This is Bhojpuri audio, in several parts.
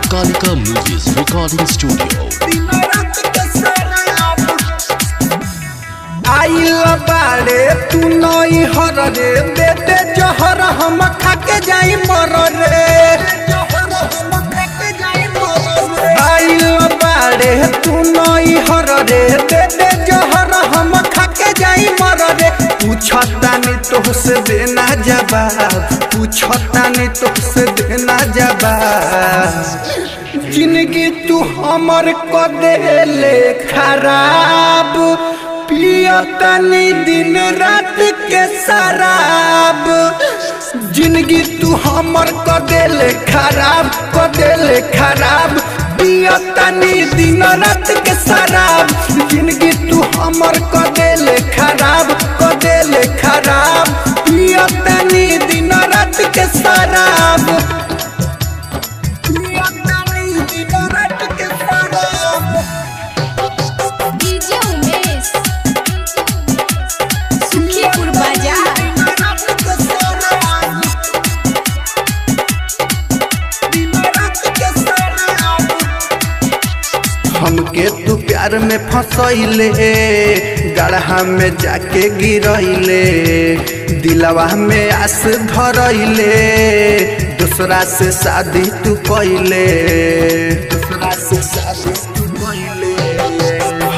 Kalika music recording studio. आइल बाड़े तू नई हर रे बेटे जहर हम खाके जाई मर रे। आइल बाड़े तू नई हर रे बेटे जहर हम खाके जाई मर रे। पूछता नहीं तुझसे देना जवाब, पूछता नहीं तुझसे देना जवाब। जिंदगी तू हमर को देले खराब, पियतनी दिन रात के शराब। जिंदगी तू हमर को देले खराब, को देले खराब, पियतनी दिन रात के शराब। जिंदगी तू हमर को देले खराब, को देले खराब, पियतनी दिन रात के शराब। हमके तू प्यार में फंसैले, गढ़ा में जाके गिरैले, दिलवा में आस धरैले, दूसरा से शादी तू कैले, दूसरा से शादी तू कैले।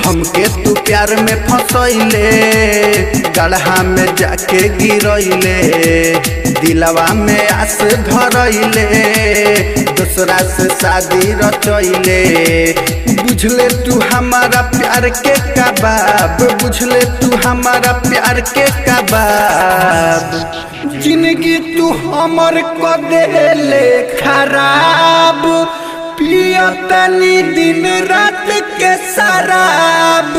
हमके तू प्यार में फंसैले, गढ़ा में जाके गिरैले, दिलवा में आस धरैले, दूसरा से शादी रचैले। बुझले तू हमारा प्यार के कबाब, बुझले तू हमारा प्यार के कबाब। जिंदगी तू हमर को देले खराब, पियतनी दिन रात के शराब।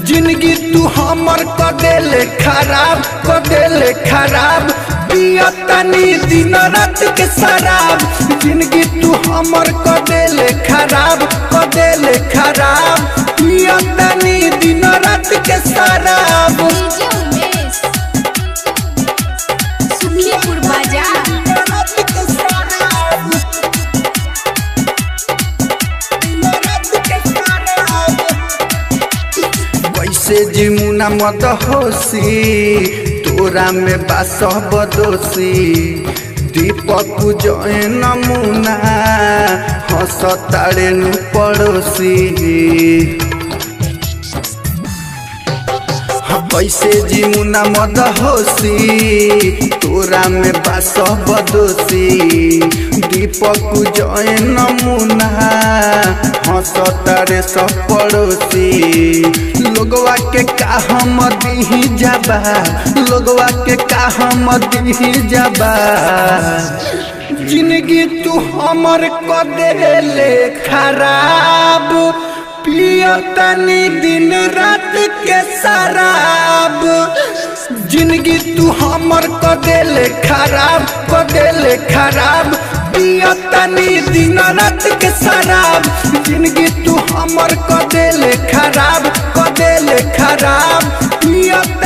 जिंदगी तू हमर को देले खराब, को देले खराब, पियतनी दिन रात के शराब। जिंदगी तू हमर को देले खराब, को देले खराब, पियतनी दिन रात के शराब। कैसे जिमुना मत होसी, तोरा में बास बदोसी। दीपक जय नमूना हंसतारे नु पड़ोसी। कैसे जिमुना मद होसी, तोरा में बास बदोसी। दीपक जय नमूना हंसतारे सब पड़ोसी। लोगवा के का हम दीही जाबा, लोगवा के का हम दीही जाबा। जिंदगी तू हमर को देले खराब, पियतनी दिन रात के शराब। जिंदगी तू हमर को देले खराब, को देले खराब, पियतनी दिन रात के शराब। जिंदगी तू हमर को देले खराब, को देले खराब, पियतनी